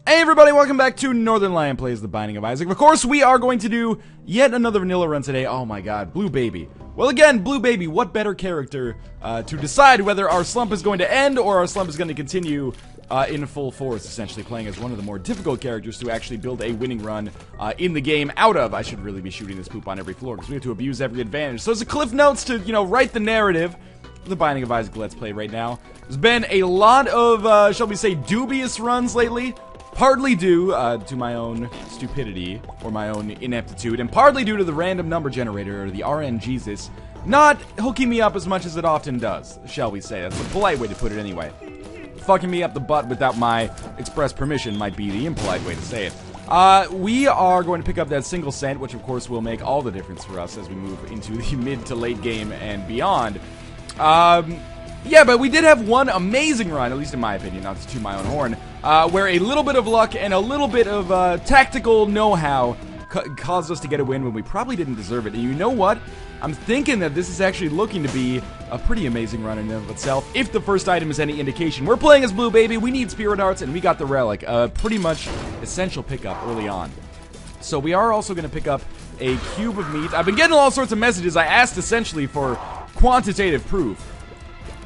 Hey everybody, welcome back to Northernlion Plays The Binding of Isaac. Of course, we are going to do yet another vanilla run today. Oh my god, Blue Baby. Well again, Blue Baby, what better character to decide whether our slump is going to end or our slump is going to continue in full force, essentially playing as one of the more difficult characters to actually build a winning run in the game out of. I should really be shooting this poop on every floor because we have to abuse every advantage. So as a cliff notes to, write the narrative, The Binding of Isaac Let's Play right now. There's been a lot of, shall we say, dubious runs lately. Partly due to my own stupidity, or my own ineptitude, and partly due to the random number generator, or the RNGesus, not hooking me up as much as it often does, shall we say. That's a polite way to put it anyway. Fucking me up the butt without my express permission might be the impolite way to say it. We are going to pick up that single cent, which of course will make all the difference for us as we move into the mid to late game and beyond. Yeah, but we did have one amazing run, at least in my opinion, not to toot my own horn, where a little bit of luck and a little bit of tactical know-how caused us to get a win when we probably didn't deserve it. And you know what? I'm thinking that this is actually looking to be a pretty amazing run in and of itself, if the first item is any indication. We're playing as Blue Baby, we need Spirit Hearts, and we got the Relic. Pretty much essential pickup early on. So we are also going to pick up a cube of meat. I've been getting all sorts of messages. I asked essentially for quantitative proof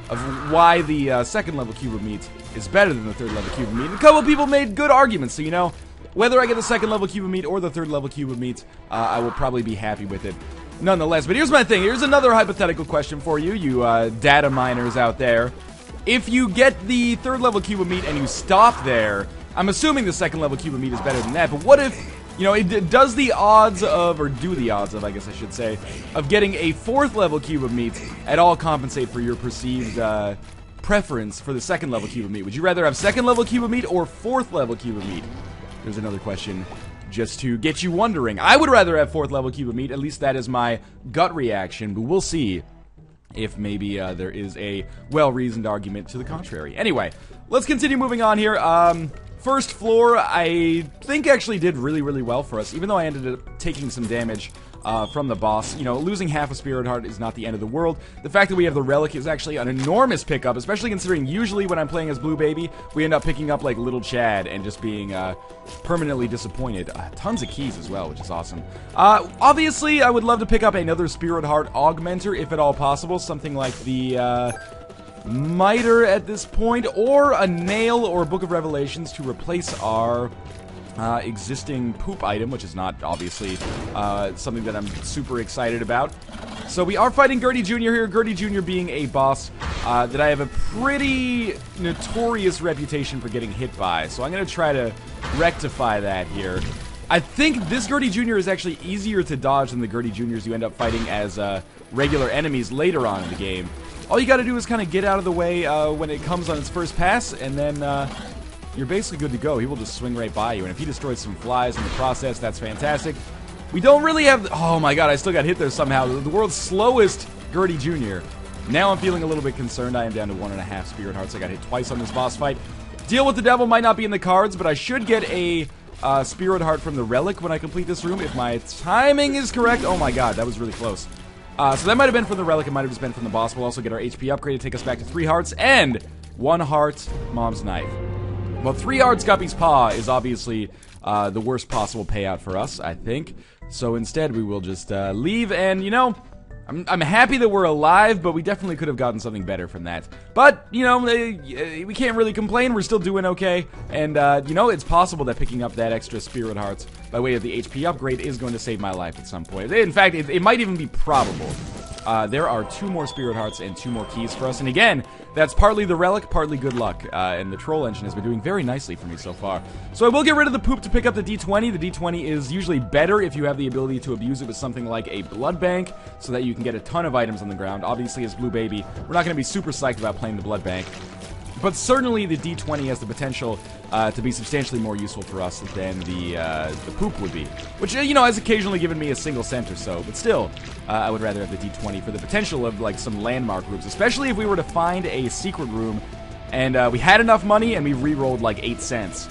of why the second level cube of meat is better than the third level cube of meat. And a couple of people made good arguments, so whether I get the second level cube of meat or the third level cube of meat, I will probably be happy with it nonetheless. But here's my thing, here's another hypothetical question for you, data miners out there. If you get the third level cube of meat and you stop there, I'm assuming the second level cube of meat is better than that, but what if, does the odds of, or do the odds of, I guess I should say, of getting a fourth level cube of meat at all compensate for your perceived preference for the second level cube of meat? Would you rather have second level cube of meat or fourth level cube of meat? There's another question just to get you wondering. I would rather have fourth level cube of meat, at least that is my gut reaction, but we'll see if maybe there is a well-reasoned argument to the contrary. Anyway, let's continue moving on here. First floor, I think actually did really, really well for us, even though I ended up taking some damage from the boss. Losing half a Spirit Heart is not the end of the world. The fact that we have the Relic is actually an enormous pickup, especially considering usually when I'm playing as Blue Baby, we end up picking up like Little Chad and just being permanently disappointed. Tons of keys as well, which is awesome. Obviously, I would love to pick up another Spirit Heart Augmenter, if at all possible. Something like the Miter at this point, or a Nail or Book of Revelations to replace our existing poop item, which is not obviously something that I'm super excited about. So we are fighting Gertie Jr. here, Gertie Jr. being a boss that I have a pretty notorious reputation for getting hit by, so I'm going to try to rectify that here. I think this Gertie Jr. is actually easier to dodge than the Gertie Jr.'s you end up fighting as regular enemies later on in the game. All you gotta do is kind of get out of the way when it comes on its first pass, and then you're basically good to go. He will just swing right by you, and if he destroys some flies in the process, that's fantastic. We don't really have... Oh my god, I still got hit there somehow. The world's slowest Gertie Jr. Now I'm feeling a little bit concerned. I am down to 1.5 Spirit Hearts. I got hit twice on this boss fight. Deal with the Devil might not be in the cards, but I should get a Spirit Heart from the Relic when I complete this room, if my timing is correct. Oh my god, that was really close. So that might have been from the Relic, it might have just been from the boss. We'll also get our HP upgrade to take us back to 3 hearts, and 1 heart, Mom's Knife. Well, 3 hearts, Guppy's Paw is obviously the worst possible payout for us, I think. So instead, we will just leave, and, I'm happy that we're alive, but we definitely could have gotten something better from that. But, we can't really complain, we're still doing okay. And, it's possible that picking up that extra Spirit Hearts by way of the HP upgrade is going to save my life at some point. In fact, it might even be probable. There are 2 more Spirit Hearts and 2 more keys for us. And again, that's partly the Relic, partly good luck. And the Troll Engine has been doing very nicely for me so far. So I will get rid of the poop to pick up the D20. The D20 is usually better if you have the ability to abuse it with something like a Blood Bank, so that you can get a ton of items on the ground. Obviously, as Blue Baby, we're not going to be super psyched about playing the Blood Bank. But certainly the D20 has the potential to be substantially more useful for us than the poop would be. Which, has occasionally given me a single cent or so. But still, I would rather have the D20 for the potential of, like, some landmark rooms. Especially if we were to find a secret room and we had enough money and we re-rolled, like, 8 cents.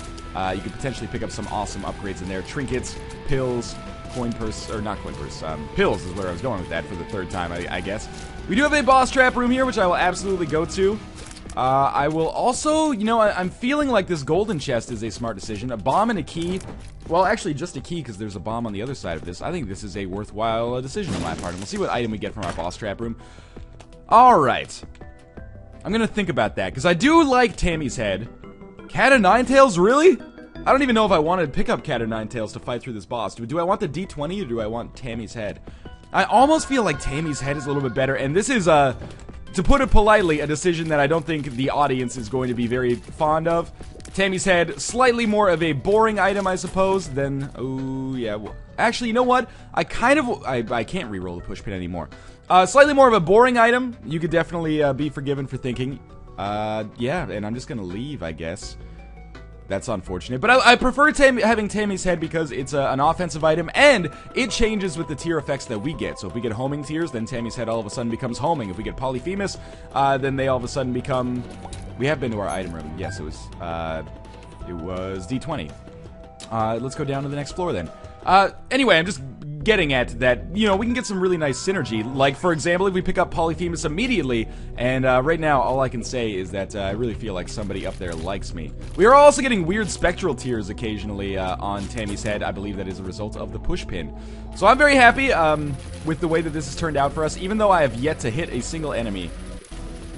You could potentially pick up some awesome upgrades in there. Trinkets, pills, coin purse, or not coin purse, pills is where I was going with that for the 3rd time, I guess. We do have a boss trap room here, which I will absolutely go to. I will also, you know, I'm feeling like this golden chest is a smart decision. A bomb and a key. Well, actually, just a key because there's a bomb on the other side of this. I think this is a worthwhile decision on my part. And we'll see what item we get from our boss trap room. Alright. I'm gonna think about that because I do like Tammy's head. Cat of Nine Tails, really? I don't even know if I want to pick up Cat of Nine Tails to fight through this boss. Do I want the D20 or do I want Tammy's head? I almost feel like Tammy's head is a little bit better. And this is, to put it politely, a decision that I don't think the audience is going to be very fond of. Tammy's head, slightly more of a boring item, I suppose, than... Oh, yeah. Well, actually, you know what? I can't re-roll the push pin anymore. Slightly more of a boring item. You could definitely be forgiven for thinking. Yeah, and I'm just gonna leave, I guess. That's unfortunate. But I prefer having Tammy's head because it's an offensive item, and it changes with the tier effects that we get. So if we get homing tiers, then Tammy's head all of a sudden becomes homing. If we get Polyphemus, then they all of a sudden become... We have been to our item room. Yes, it was D20. Let's go down to the next floor then. Anyway, I'm just getting at that, you know, we can get some really nice synergy. Like, for example, if we pick up Polyphemus immediately, and right now, all I can say is that I really feel like somebody up there likes me. We are also getting weird spectral tears occasionally on Tammy's head. I believe that is a result of the push pin. So I'm very happy with the way that this has turned out for us, even though I have yet to hit a single enemy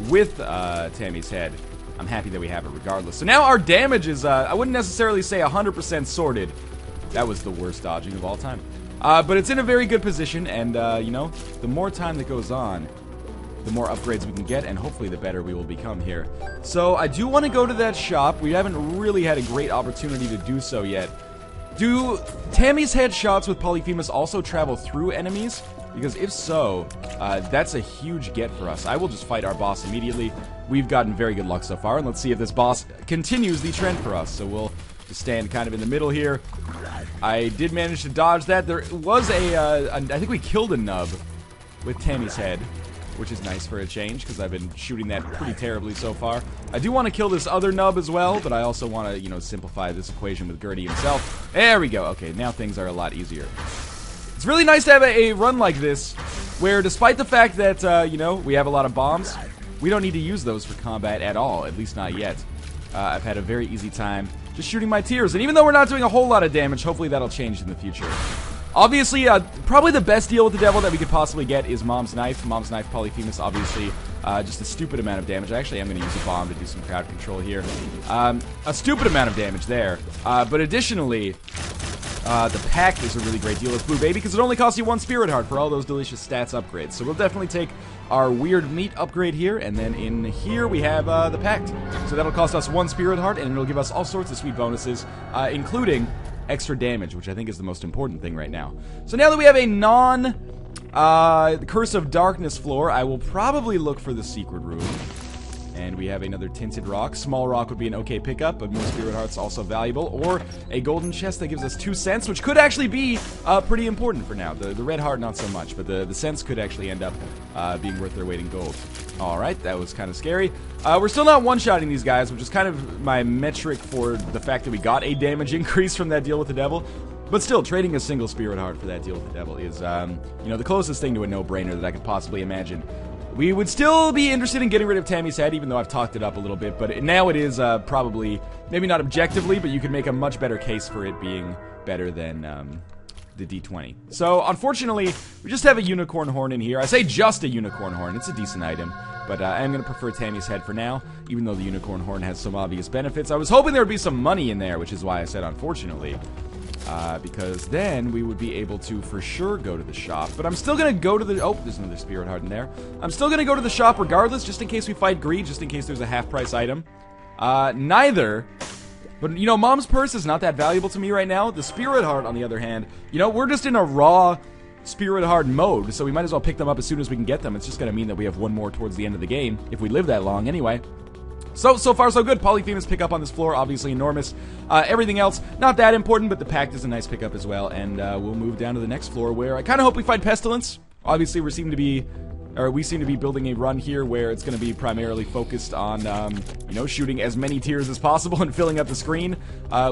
with Tammy's head. I'm happy that we have it regardless. So now our damage is, I wouldn't necessarily say 100% sorted. That was the worst dodging of all time. But it's in a very good position, and, you know, the more time that goes on, the more upgrades we can get, and hopefully the better we will become here. So I do want to go to that shop. We haven't really had a great opportunity to do so yet. Do Tammy's head shots with Polyphemus also travel through enemies? Because if so, that's a huge get for us. I will just fight our boss immediately. We've gotten very good luck so far, and let's see if this boss continues the trend for us. So we'll just stand kind of in the middle here. I did manage to dodge that. There was I think we killed a nub with Tammy's head, which is nice for a change, because I've been shooting that pretty terribly so far. I do want to kill this other nub as well, but I also want to, you know, simplify this equation with Gertie himself. There we go. Okay, now things are a lot easier. It's really nice to have a run like this, where despite the fact that, you know, we have a lot of bombs, we don't need to use those for combat at all, at least not yet. I've had a very easy time just shooting my tiers, and even though we're not doing a whole lot of damage, hopefully that'll change in the future. Obviously, probably the best deal with the devil that we could possibly get is Mom's Knife. Mom's Knife Polyphemus, obviously, just a stupid amount of damage. Actually, I'm going to use a bomb to do some crowd control here. A stupid amount of damage there, but additionally, the pack is a really great deal with Blue Baby because it only costs you 1 Spirit Heart for all those delicious stats upgrades. So we'll definitely take our Weird Meat upgrade here, and then in here we have the Pact. So that'll cost us 1 Spirit Heart, and it'll give us all sorts of sweet bonuses, including extra damage, which I think is the most important thing right now. So now that we have a Curse of Darkness floor, I will probably look for the secret room. And we have another Tinted Rock. Small Rock would be an okay pickup, but more Spirit Hearts also valuable. Or a Golden Chest that gives us 2 cents, which could actually be pretty important for now. The Red Heart, not so much, but the cents could actually end up being worth their weight in gold. Alright, that was kind of scary. We're still not one-shotting these guys, which is kind of my metric for the fact that we got a damage increase from that deal with the devil. But still, trading a single Spirit Heart for that deal with the devil is, you know, the closest thing to a no-brainer that I could possibly imagine. We would still be interested in getting rid of Tammy's head, even though I've talked it up a little bit, but now it is probably, maybe not objectively, but you could make a much better case for it being better than the D20. So, unfortunately, we just have a Unicorn Horn in here. I say just a Unicorn Horn, it's a decent item, but I am going to prefer Tammy's head for now, even though the Unicorn Horn has some obvious benefits. I was hoping there would be some money in there, which is why I said unfortunately. Because then we would be able to for sure go to the shop. But I'm still going to go to the... Oh, there's another Spirit Heart in there. I'm still going to go to the shop regardless, just in case we fight greed, just in case there's a half-price item. Neither... But, you know, Mom's Purse is not that valuable to me right now. The Spirit Heart, on the other hand, you know, we're just in a raw Spirit Heart mode, so we might as well pick them up as soon as we can get them. It's just going to mean that we have one more towards the end of the game, if we live that long anyway. So far so good. Polyphemus pickup on this floor, obviously enormous. Everything else, not that important, but the Pact is a nice pickup as well. And we'll move down to the next floor where I kind of hope we find Pestilence. Obviously, we seem to be building a run here where it's going to be primarily focused on, you know, shooting as many tiers as possible and filling up the screen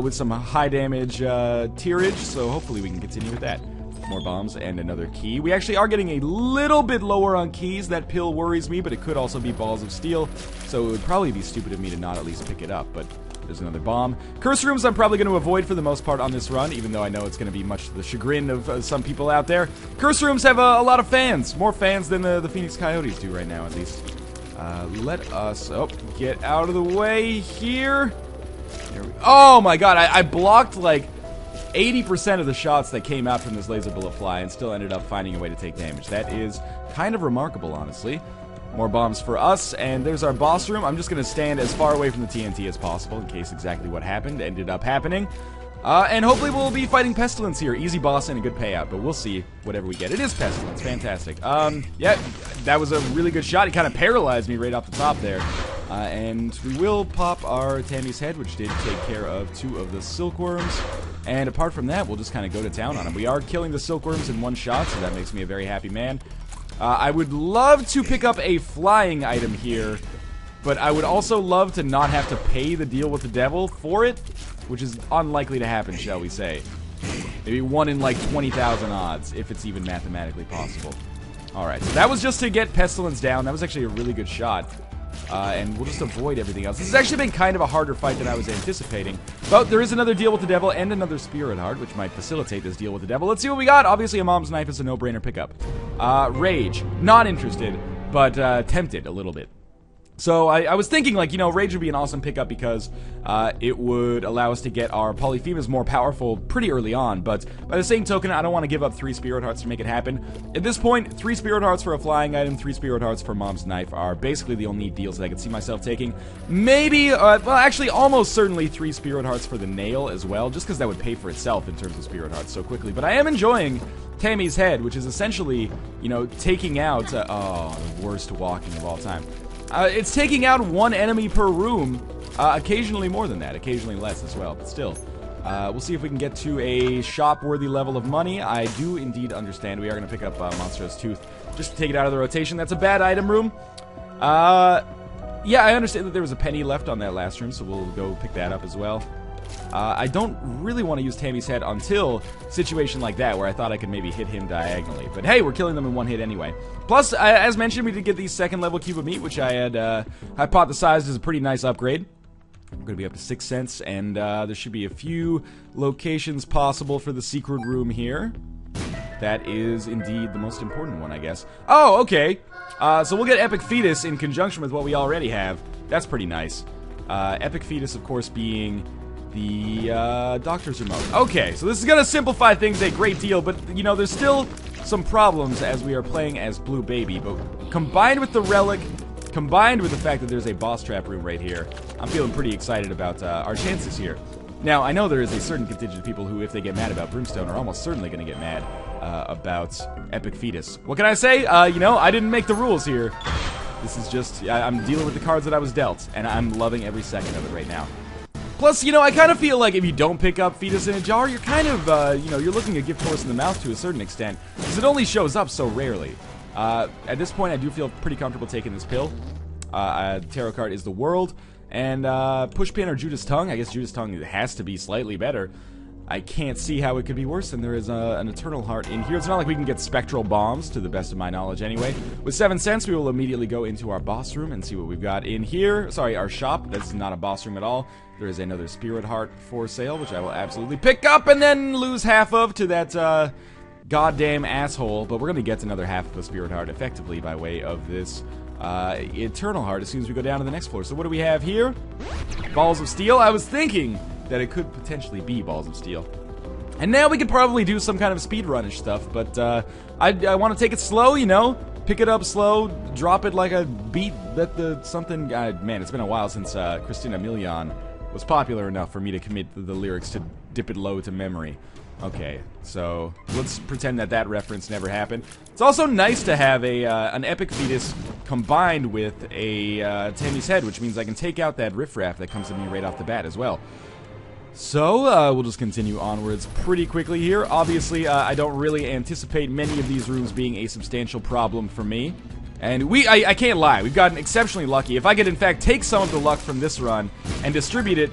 with some high damage tierage. So hopefully we can continue with that. More bombs and another key. We actually are getting a little bit lower on keys. That pill worries me, but it could also be balls of steel. So it would probably be stupid of me to not at least pick it up, but there's another bomb. Curse rooms I'm probably going to avoid for the most part on this run, even though I know it's going to be much to the chagrin of some people out there. Curse rooms have a lot of fans. More fans than the Phoenix Coyotes do right now, at least. Let us get out of the way here. Oh my god, I blocked like 80% of the shots that came out from this laser bullet fly and still ended up finding a way to take damage. That is kind of remarkable, honestly. More bombs for us, and there's our boss room. I'm just going to stand as far away from the TNT as possible in case exactly what happened ended up happening. And hopefully we'll be fighting Pestilence here. Easy boss and a good payout, but we'll see whatever we get. It is Pestilence. Fantastic. Yeah, that was a really good shot. He kind of paralyzed me right off the top there. And we will pop our Tammy's head, which did take care of 2 of the silkworms. And apart from that, we'll just kind of go to town on him. We are killing the silkworms in one shot, so that makes me a very happy man. I would love to pick up a flying item here, but I would also love to not have to pay the deal with the devil for it, which is unlikely to happen, shall we say. Maybe 1 in like 20,000 odds, if it's even mathematically possible. Alright, so that was just to get Pestilence down. That was actually a really good shot. And we'll just avoid everything else. This has actually been kind of a harder fight than I was anticipating. But there is another deal with the devil and another spirit heart, which might facilitate this deal with the devil. Let's see what we got. Obviously, a mom's knife is a no-brainer pickup. Rage. Not interested, but tempted a little bit. So I was thinking, like, you know, Rage would be an awesome pickup because it would allow us to get our Polyphemus more powerful pretty early on, but by the same token, I don't want to give up 3 Spirit Hearts to make it happen. At this point, 3 Spirit Hearts for a flying item, 3 Spirit Hearts for Mom's Knife are basically the only deals that I could see myself taking. Maybe, well, actually, almost certainly 3 Spirit Hearts for the Nail as well, just because that would pay for itself in terms of Spirit Hearts so quickly. But I am enjoying Tammy's Head, which is essentially, you know, taking out, the worst walking of all time. It's taking out 1 enemy per room, occasionally more than that, occasionally less as well, but still. We'll see if we can get to a shop-worthy level of money. I do indeed understand we are going to pick up Monstrous Tooth just to take it out of the rotation. That's a bad item room. Yeah, I understand that there was a penny left on that last room, so we'll go pick that up as well. I don't really want to use Tammy's Head until a situation like that, where I thought I could maybe hit him diagonally. But hey, we're killing them in 1 hit anyway. Plus, as mentioned, we did get the 2nd level cube of meat, which I had hypothesized is a pretty nice upgrade. We're going to be up to 6 cents, and there should be a few locations possible for the secret room here. That is indeed the most important one, I guess. Oh, okay. So we'll get Epic Fetus in conjunction with what we already have. That's pretty nice. Epic Fetus, of course, being the doctor's remote. Okay, so this is gonna simplify things a great deal, but you know, there's still some problems as we are playing as Blue Baby. But combined with the relic, combined with the fact that there's a boss trap room right here, I'm feeling pretty excited about our chances here. Now, I know there is a certain contingent of people who, if they get mad about Brimstone, are almost certainly gonna get mad about Epic Fetus. What can I say? You know, I didn't make the rules here. This is just, I'm dealing with the cards that I was dealt, and I'm loving every second of it right now. Plus, you know, I kind of feel like if you don't pick up Fetus in a jar, you're kind of, you know, you're looking a gift horse in the mouth to a certain extent, because it only shows up so rarely. At this point, I do feel pretty comfortable taking this pill. Tarot card is the World, and Pushpin or Judas Tongue. I guess Judas Tongue has to be slightly better. I can't see how it could be worse, and there is an Eternal Heart in here. It's not like we can get Spectral Bombs, to the best of my knowledge anyway. With 7 cents, we will immediately go into our boss room and see what we've got in here. Sorry, our shop. That's not a boss room at all. There is another Spirit Heart for sale, which I will absolutely pick up and then lose half of to that goddamn asshole. But we're going to get another half of the Spirit Heart effectively by way of this Eternal Heart as soon as we go down to the next floor. So what do we have here? Balls of Steel. I was thinking that it could potentially be Balls of Steel. And now we could probably do some kind of speedrun-ish stuff, but I want to take it slow, you know? Pick it up slow, drop it like a beat that the something... man, it's been a while since Christina Milian was popular enough for me to commit the lyrics to dip it low to memory. Okay, so let's pretend that that reference never happened. It's also nice to have an Epic Fetus combined with a Tammy's Head, which means I can take out that riffraff that comes to me right off the bat as well. So, we'll just continue onwards pretty quickly here. Obviously, I don't really anticipate many of these rooms being a substantial problem for me. And I can't lie, we've gotten exceptionally lucky. If I could, in fact, take some of the luck from this run and distribute it,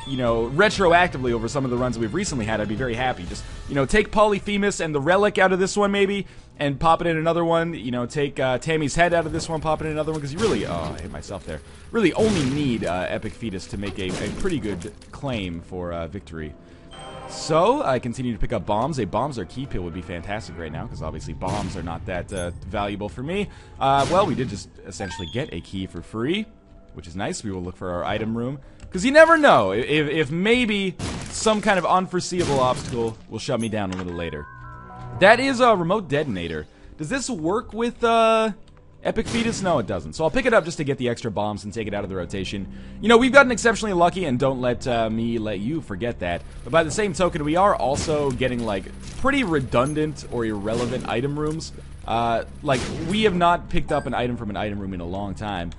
you know, retroactively over some of the runs we've recently had, I'd be very happy. Just, you know, take Polyphemus and the Relic out of this one, maybe, and pop it in another one. You know, take Tammy's head out of this one, pop it in another one, because you really, oh, I hit myself there, really only need Epic Fetus to make a pretty good claim for victory. So, I continue to pick up bombs. A bombs or key pill would be fantastic right now, because obviously bombs are not that valuable for me. Well, we did just essentially get a key for free, which is nice. We will look for our item room, because you never know if maybe some kind of unforeseeable obstacle will shut me down a little later. That is a remote detonator. Does this work with Epic Fetus? No, it doesn't. So I'll pick it up just to get the extra bombs and take it out of the rotation. You know, we've gotten exceptionally lucky, and don't let me let you forget that. But by the same token, we are also getting, like, pretty redundant or irrelevant item rooms. Like, we have not picked up an item from an item room in a long time,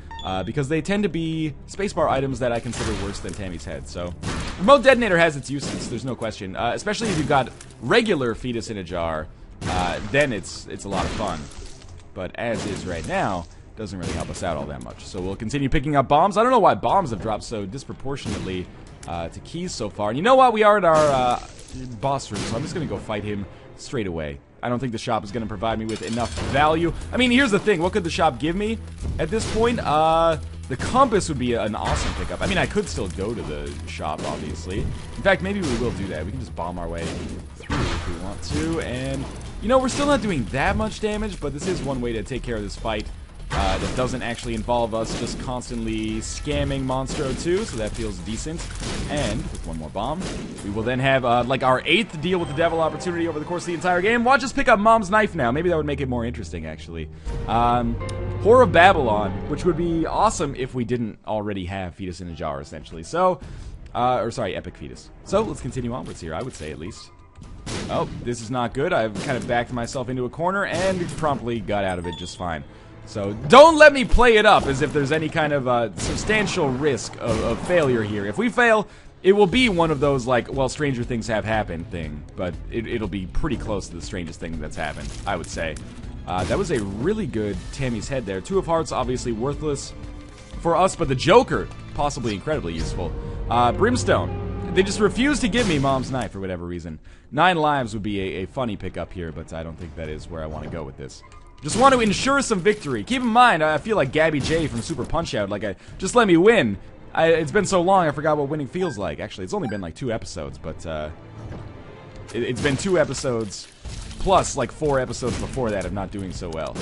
because they tend to be spacebar items that I consider worse than Tammy's head. So, remote detonator has its uses, there's no question. Especially if you've got regular Fetus in a jar, then it's a lot of fun. But as is right now, doesn't really help us out all that much. So we'll continue picking up bombs. I don't know why bombs have dropped so disproportionately to keys so far. And you know what? We are at our boss room, so I'm just going to go fight him straight away. I don't think the shop is going to provide me with enough value. I mean, here's the thing. What could the shop give me at this point? The compass would be an awesome pickup. I mean, I could still go to the shop, obviously. In fact, maybe we will do that. We can just bomb our way through if we want to. And, you know, we're still not doing that much damage, but this is one way to take care of this fight that doesn't actually involve us just constantly scamming Monstro 2, so that feels decent. And with one more bomb, we will then have, like, our 8th deal with the devil opportunity over the course of the entire game. Watch us pick up Mom's knife now. Maybe that would make it more interesting, actually. Whore of Babylon, which would be awesome if we didn't already have Fetus in a jar, essentially. So, or sorry, Epic Fetus. So, let's continue onwards here, I would say, at least. Oh, this is not good. I've kind of backed myself into a corner and promptly got out of it just fine. So, don't let me play it up as if there's any kind of substantial risk of failure here. If we fail, it will be one of those, like, well, stranger things have happened thing. But it'll be pretty close to the strangest thing that's happened, I would say. That was a really good Tammy's head there. 2 of Hearts, obviously worthless for us, but the Joker, possibly incredibly useful. Brimstone. They just refuse to give me Mom's knife for whatever reason. 9 lives would be a funny pickup here, but I don't think that is where I want to go with this. Just want to ensure some victory. Keep in mind, I feel like Gabby J from Super Punch-Out. Like, just let me win. It's been so long, I forgot what winning feels like. Actually, it's only been like 2 episodes, but it's been 2 episodes plus like 4 episodes before that of not doing so well.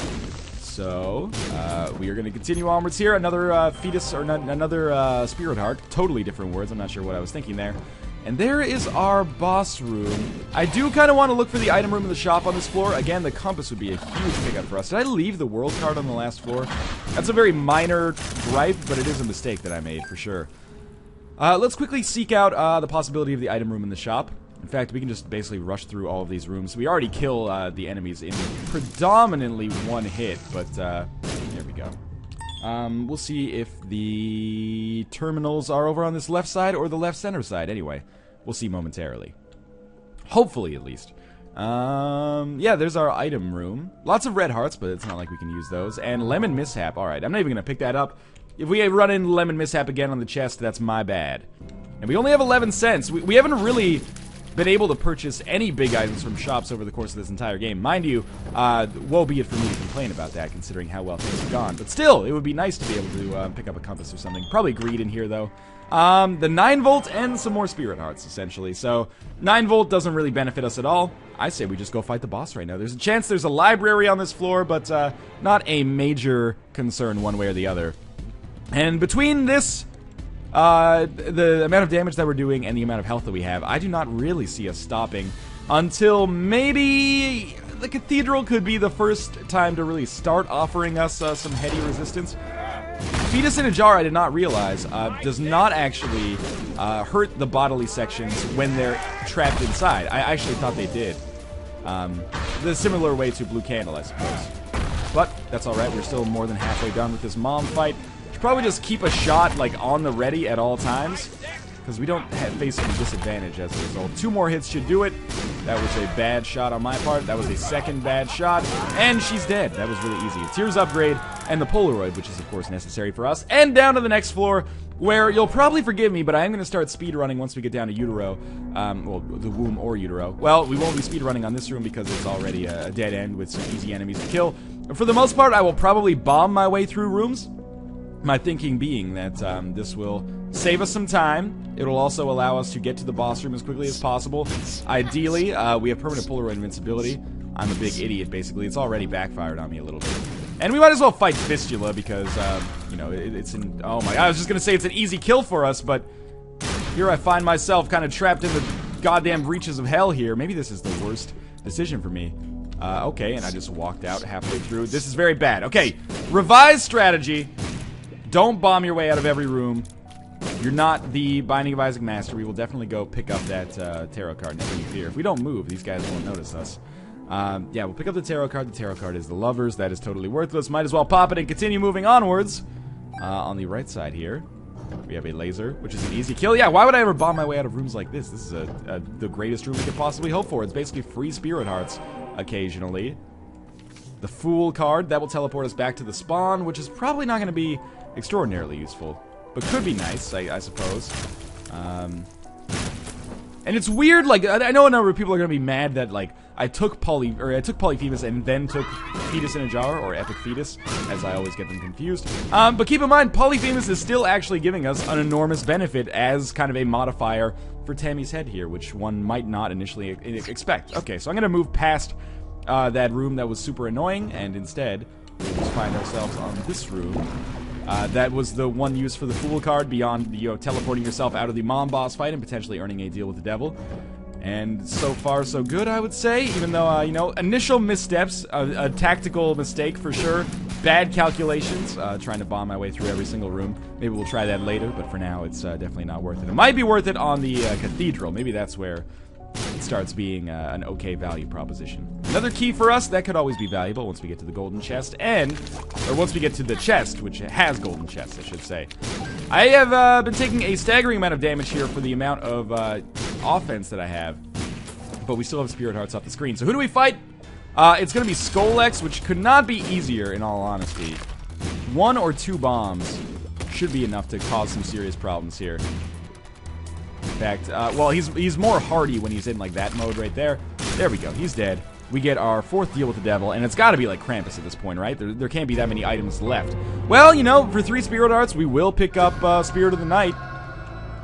So, we are going to continue onwards here. Another Fetus, or another Spirit Heart. Totally different words. I'm not sure what I was thinking there. And there is our boss room. I do kind of want to look for the item room in the shop on this floor. Again, the compass would be a huge pickup for us. Did I leave the world card on the last floor? That's a very minor gripe, but it is a mistake that I made, for sure. Let's quickly seek out the possibility of the item room in the shop. In fact, we can just basically rush through all of these rooms. We already kill the enemies in predominantly one hit, but there we go. We'll see if the terminals are over on this left side or the left center side. Anyway, we'll see momentarily. Hopefully, at least. Yeah, there's our item room. Lots of red hearts, but it's not like we can use those. And Lemon Mishap. Alright, I'm not even going to pick that up. If we run into Lemon Mishap again on the chest, that's my bad. And we only have 11 cents. We haven't really been able to purchase any big items from shops over the course of this entire game. Mind you, woe be it for me to complain about that, considering how well things have gone. But still, it would be nice to be able to pick up a compass or something. Probably greed in here, though. The 9 volt and some more Spirit Hearts, essentially. So, 9 volt doesn't really benefit us at all. I say we just go fight the boss right now. There's a chance there's a library on this floor, but not a major concern one way or the other. And between this, the amount of damage that we're doing and the amount of health that we have, I do not really see us stopping until maybe the Cathedral could be the first time to really start offering us some heady resistance. Fetus in a jar, I did not realize, does not actually hurt the bodily sections when they're trapped inside. I actually thought they did. The similar way to Blue Candle, I suppose. But that's alright, we're still more than halfway done with this mom fight. Should probably just keep a shot like on the ready at all times, because we don't face any disadvantage as a result. 2 more hits should do it. That was a bad shot on my part. That was a second bad shot, and she's dead. That was really easy. A Tears upgrade and the Polaroid, which is of course necessary for us. And down to the next floor, where you'll probably forgive me, but I am going to start speedrunning once we get down to Utero. Well, the womb or Utero. Well, we won't be speedrunning on this room because it's already a dead end with some easy enemies to kill. For the most part, I will probably bomb my way through rooms. My thinking being that this will save us some time. It'll also allow us to get to the boss room as quickly as possible. Ideally, we have permanent Polaroid invincibility. I'm a big idiot, basically. It's already backfired on me a little bit. And we might as well fight Fistula because, you know, it's an... Oh my god, I was just gonna say it's an easy kill for us, but here I find myself kind of trapped in the goddamn reaches of hell here. Maybe this is the worst decision for me. Okay, and I just walked out halfway through. This is very bad. Okay, revised strategy. Don't bomb your way out of every room. You're not the Binding of Isaac master. We will definitely go pick up that tarot card, never you fear. If we don't move, these guys won't notice us. Yeah, we'll pick up the tarot card. The tarot card is the lovers. That is totally worthless. Might as well pop it and continue moving onwards. On the right side here, we have a laser, which is an easy kill. Yeah, why would I ever bomb my way out of rooms like this? This is the greatest room we could possibly hope for. It's basically free spirit hearts occasionally. The Fool card, that will teleport us back to the spawn, which is probably not going to be extraordinarily useful, but could be nice, I suppose. And it's weird, like, I know a number of people are going to be mad that, like, I took Polyphemus and then took Fetus in a jar, or Epic Fetus, as I always get them confused. But keep in mind, Polyphemus is still actually giving us an enormous benefit as kind of a modifier for Tammy's head here, which one might not initially expect. Okay, so I'm going to move past that room that was super annoying, and instead, we'll just find ourselves on this room. That was the one use for the Fool card, beyond, you know, teleporting yourself out of the mom boss fight and potentially earning a deal with the devil. And so far, so good, I would say, even though, you know, initial missteps, a tactical mistake for sure, bad calculations, trying to bomb my way through every single room. Maybe we'll try that later, but for now, it's definitely not worth it. It might be worth it on the Cathedral. Maybe that's where it starts being an okay value proposition. Another key for us, that could always be valuable once we get to the golden chest, or once we get to the chest, which has golden chests, I should say. I have been taking a staggering amount of damage here for the amount of offense that I have, but we still have spirit hearts off the screen. So who do we fight? It's going to be Skolex, which could not be easier, in all honesty. 1 or 2 bombs should be enough to cause some serious problems here. In fact, well, he's more hardy when he's in, like, that mode right there. There we go, he's dead. We get our 4th deal with the devil, and it's got to be like Krampus at this point, right? There can't be that many items left. Well, you know, for 3 spirit hearts, we will pick up Spirit of the Night,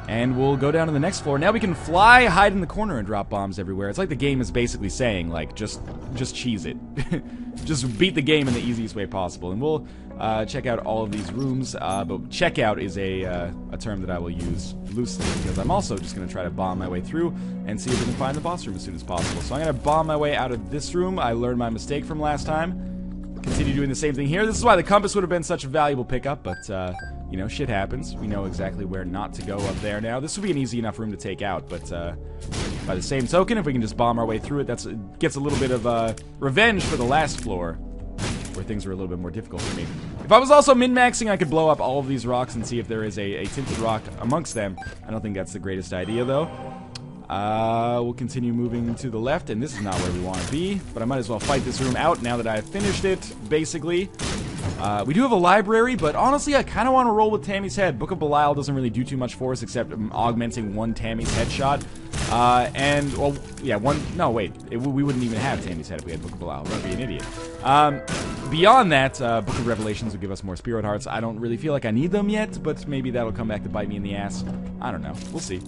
and we'll go down to the next floor. Now we can fly, hide in the corner, and drop bombs everywhere. It's like the game is basically saying, like, just cheese it. Just beat the game in the easiest way possible. And we'll check out all of these rooms, but checkout is a term that I will use loosely, because I'm also just going to try to bomb my way through and see if we can find the boss room as soon as possible. So I'm going to bomb my way out of this room. I learned my mistake from last time. Continue doing the same thing here. This is why the compass would have been such a valuable pickup, but, you know, shit happens. We know exactly where not to go up there now. This would be an easy enough room to take out, but by the same token, if we can just bomb our way through it, that gets a little bit of revenge for the last floor, where things were a little bit more difficult for me. If I was also min-maxing, I could blow up all of these rocks and see if there is a tinted rock amongst them. I don't think that's the greatest idea, though. We'll continue moving to the left, and this is not where we want to be, but I might as well fight this room out now that I've finished it, basically. We do have a library, but honestly, I kind of want to roll with Tammy's head. Book of Belial doesn't really do too much for us, except augmenting 1 Tammy's headshot. And, well, yeah, no, wait, we wouldn't even have Tammy's head if we had Book of Belial. I'd be an idiot. Beyond that, Book of Revelations would give us more spirit hearts. I don't really feel like I need them yet, but maybe that'll come back to bite me in the ass. I don't know. We'll see.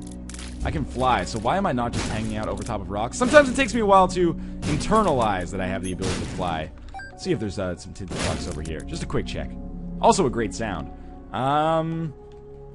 I can fly, so why am I not just hanging out over top of rocks? Sometimes it takes me a while to internalize that I have the ability to fly. Let's see if there's some tinted rocks over here. Just a quick check. Also a great sound.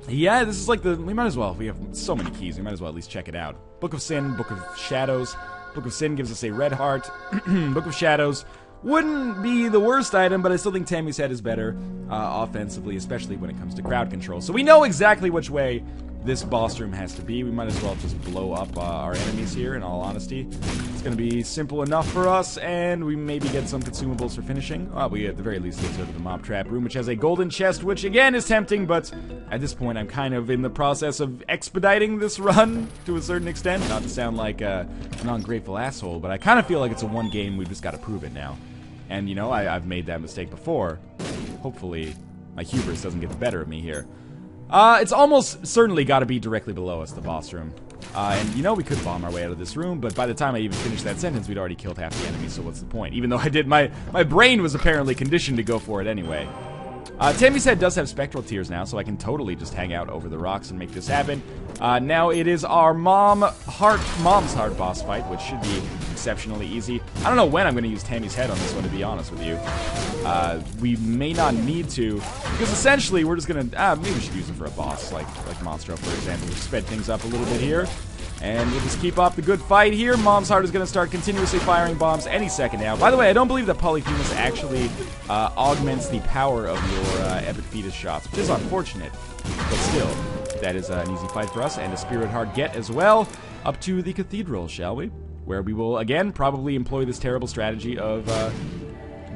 Yeah, this is like we might as well. We have so many keys, we might as well at least check it out. Book of Sin, Book of Shadows. Book of Sin gives us a red heart. Book of Shadows wouldn't be the worst item, but I still think Tammy's head is better offensively, especially when it comes to crowd control. So we know exactly which way this boss room has to be. We might as well just blow up our enemies here, in all honesty. It's going to be simple enough for us, and we maybe get some consumables for finishing. We at the very least get to the mob trap room, which has a golden chest, which again is tempting, but at this point I'm kind of in the process of expediting this run to a certain extent. Not to sound like an ungrateful asshole, but I kind of feel like it's a one game, we've just got to prove it now. And, you know, I've made that mistake before. Hopefully my hubris doesn't get the better of me here. It's almost certainly got to be directly below us, the boss room. And you know, we could bomb our way out of this room, but by the time I even finished that sentence, we'd already killed half the enemies, so what's the point? Even though I did, my brain was apparently conditioned to go for it anyway. Tammy's head does have spectral tears now, so I can totally just hang out over the rocks and make this happen. Now it is our mom's heart boss fight, which should be exceptionally easy. I don't know when I'm going to use Tammy's head on this one, to be honest with you. We may not need to, because essentially we're just going to, maybe we should use it for a boss, like Monstro, for example. We'll sped things up a little bit here. And we'll just keep up the good fight here. Mom's heart is going to start continuously firing bombs any second now. By the way, I don't believe that Polyphemus actually augments the power of your epic fetus shots, which is unfortunate. But still, that is an easy fight for us, and a Spirit Heart get as well. Up to the Cathedral, shall we? Where we will, again, probably employ this terrible strategy of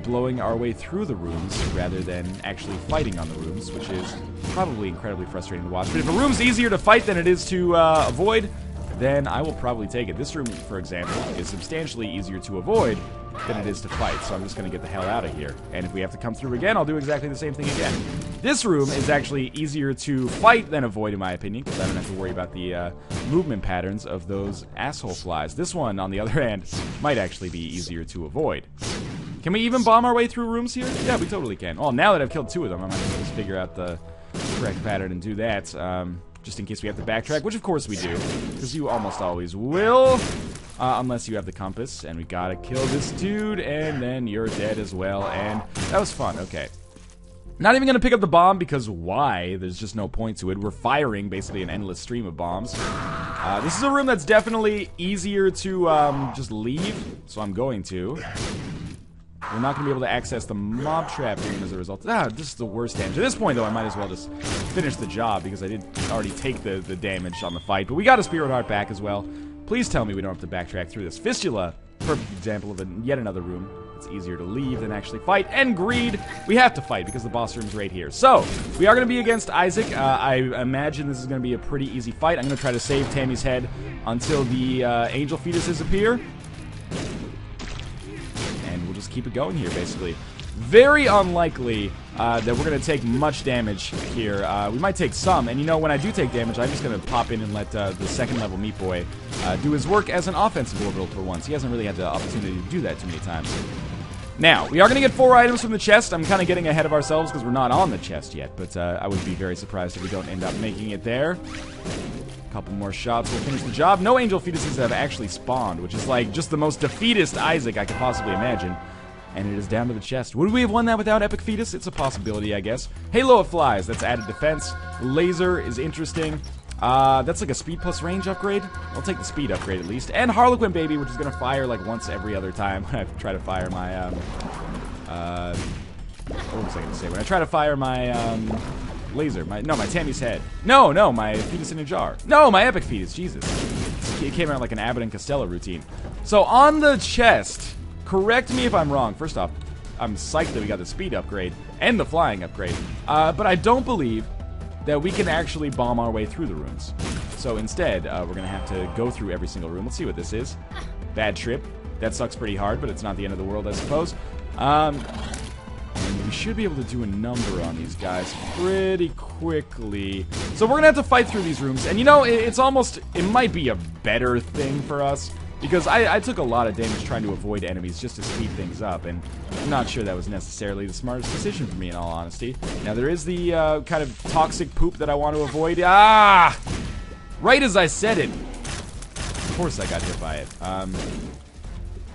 blowing our way through the rooms rather than actually fighting on the rooms, which is probably incredibly frustrating to watch. But if a room's easier to fight than it is to avoid, then I will probably take it. This room, for example, is substantially easier to avoid than it is to fight, so I'm just going to get the hell out of here. And if we have to come through again, I'll do exactly the same thing again. This room is actually easier to fight than avoid, in my opinion, because I don't have to worry about the movement patterns of those asshole flies. This one, on the other hand, might actually be easier to avoid. Can we even bomb our way through rooms here? Yeah, we totally can. Well, now that I've killed two of them, I might as well just figure out the correct pattern and do that. Just in case we have to backtrack, which of course we do, because you almost always will, unless you have the compass, and we gotta kill this dude, and then you're dead as well, and that was fun. Okay. Not even gonna pick up the bomb, because why? There's just no point to it. We're firing basically an endless stream of bombs. This is a room that's definitely easier to just leave, so I'm going to. We're not going to be able to access the mob trap room as a result. This is the worst damage. At this point, though, I might as well just finish the job, because I did already take the damage on the fight. But we got a Spirit Heart back as well. Please tell me we don't have to backtrack through this. Fistula, perfect example of yet another room. It's easier to leave than actually fight. And Greed, we have to fight, because the boss room's right here. So, we are going to be against Isaac. I imagine this is going to be a pretty easy fight. I'm going to try to save Tammy's head until the angel fetuses appear. Just keep it going here, basically. Very unlikely that we're going to take much damage here. We might take some, and you know, when I do take damage, I'm just going to pop in and let the second level Meat Boy do his work as an offensive orbital for once. He hasn't really had the opportunity to do that too many times. Now, we are going to get 4 items from the chest. I'm kind of getting ahead of ourselves because we're not on the chest yet, but I would be very surprised if we don't end up making it there. Couple more shots will finish the job. No angel fetuses have actually spawned, which is like just the most defeatist Isaac I could possibly imagine. And it is down to the chest. Would we have won that without Epic Fetus? It's a possibility, I guess. Halo of Flies, that's added defense. Laser is interesting. That's like a speed plus range upgrade. I'll take the speed upgrade at least. And Harlequin Baby, which is going to fire like once every other time when I try to fire my, what was I going to say? When I try to fire my, laser. My Tammy's head. No, my fetus in a jar. No, my epic fetus. Jesus. It came out like an Abbott and Costello routine. So on the chest, correct me if I'm wrong. First off, I'm psyched that we got the speed upgrade and the flying upgrade. But I don't believe that we can actually bomb our way through the rooms. So instead, we're going to have to go through every single room. Let's see what this is. Bad trip. That sucks pretty hard, but it's not the end of the world, I suppose. And we should be able to do a number on these guys pretty quickly. So we're going to have to fight through these rooms. And you know, it might be a better thing for us. Because I took a lot of damage trying to avoid enemies just to speed things up. And I'm not sure that was necessarily the smartest decision for me, in all honesty. Now, there is the kind of toxic poop that I want to avoid. Right as I said it. Of course I got hit by it.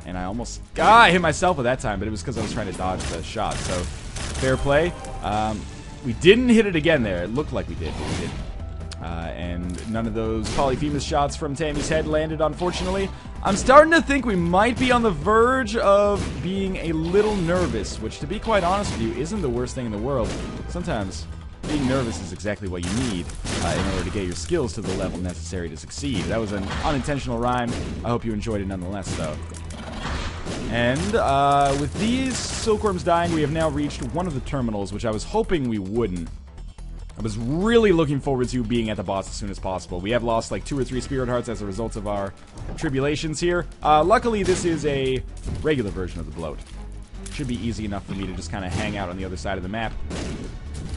And I almost... I hit myself at that time, but it was because I was trying to dodge the shot. So, fair play. We didn't hit it again there. It looked like we did, but we didn't. And none of those Polyphemus shots from Tammy's head landed, unfortunately. I'm starting to think we might be on the verge of being a little nervous, which, to be quite honest with you, isn't the worst thing in the world. Sometimes being nervous is exactly what you need in order to get your skills to the level necessary to succeed. That was an unintentional rhyme. I hope you enjoyed it nonetheless, though. And with these silkworms dying, we have now reached one of the terminals, which I was hoping we wouldn't. I was really looking forward to being at the boss as soon as possible. We have lost like 2 or 3 spirit hearts as a result of our tribulations here. Luckily, this is a regular version of the bloat. Should be easy enough for me to just kind of hang out on the other side of the map.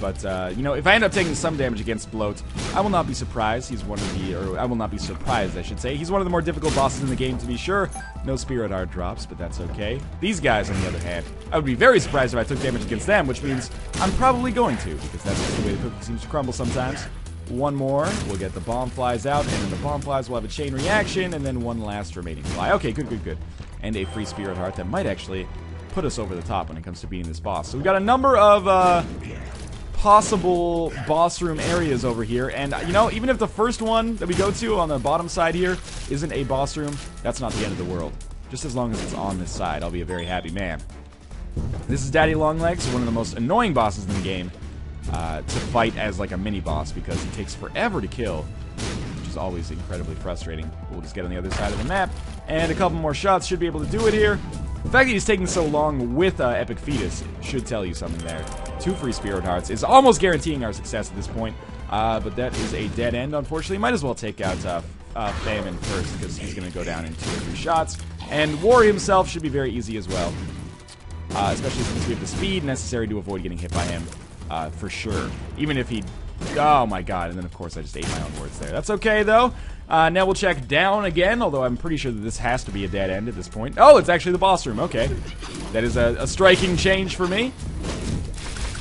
but, you know, if I end up taking some damage against Bloat, I will not be surprised. He's one of the, or I will not be surprised, I should say. He's one of the more difficult bosses in the game, to be sure. No Spirit Heart drops, but that's okay. These guys, on the other hand, I would be very surprised if I took damage against them, which means I'm probably going to, because that's just the way the cookie seems to crumble sometimes. One more, we'll get the bomb flies out, and then the bomb flies will have a chain reaction, and then one last remaining fly. Okay, good, good, good. And a free Spirit Heart that might actually put us over the top when it comes to beating this boss. So we've got a number of possible boss room areas over here, and you know, even if the first one that we go to on the bottom side here isn't a boss room, that's not the end of the world. Just as long as it's on this side, I'll be a very happy man. This is Daddy Longlegs, one of the most annoying bosses in the game to fight as like a mini boss, because he takes forever to kill, which is always incredibly frustrating. We'll just get on the other side of the map, and a couple more shots should be able to do it here. The fact that he's taking so long with Epic Fetus should tell you something there. 2 free Spirit Hearts is almost guaranteeing our success at this point, but that is a dead end, unfortunately. Might as well take out Famine first, because he's going to go down in 2 or 3 shots. And War himself should be very easy as well, especially since we have the speed necessary to avoid getting hit by him, for sure. Even if he... Oh my god, and then of course I just ate my own words there. That's okay, though. Now we'll check down again, although I'm pretty sure that this has to be a dead end at this point. Oh, it's actually the boss room. Okay. That is a striking change for me.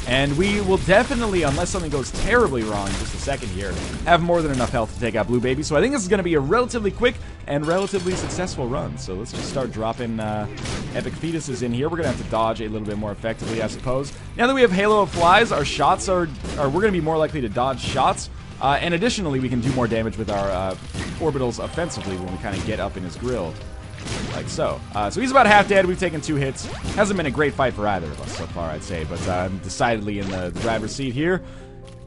And we will definitely, unless something goes terribly wrong in just a second here, have more than enough health to take out Blue Baby. So I think this is going to be a relatively quick and relatively successful run. So let's just start dropping Epic Fetuses in here. We're going to have to dodge a little bit more effectively, I suppose. Now that we have Halo of Flies, our shots are we're going to be more likely to dodge shots. And additionally, we can do more damage with our orbitals offensively when we kind of get up in his grill. Like so. So he's about half dead. We've taken 2 hits. Hasn't been a great fight for either of us so far, I'd say. But I'm decidedly in the driver's seat here.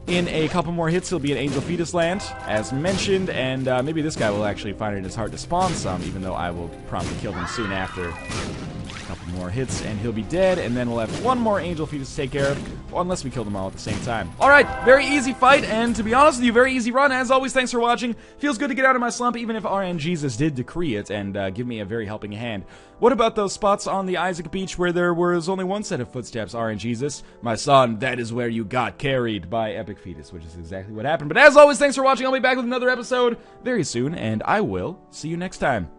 In a couple more hits, he'll be in Angel Fetus land, as mentioned. And maybe this guy will actually find it in his heart to spawn some, even though I will promptly kill him soon after. A couple more hits, and he'll be dead. And then we'll have 1 more Angel Fetus to take care of, unless we kill them all at the same time. Alright, very easy fight, and to be honest with you, very easy run. As always, thanks for watching. Feels good to get out of my slump, even if RNGesus did decree it, and give me a very helping hand. What about those spots on the Isaac beach where there was only 1 set of footsteps, RNGesus? My son, that is where you got carried by Epic Fetus, which is exactly what happened. But as always, thanks for watching. I'll be back with another episode very soon, and I will see you next time.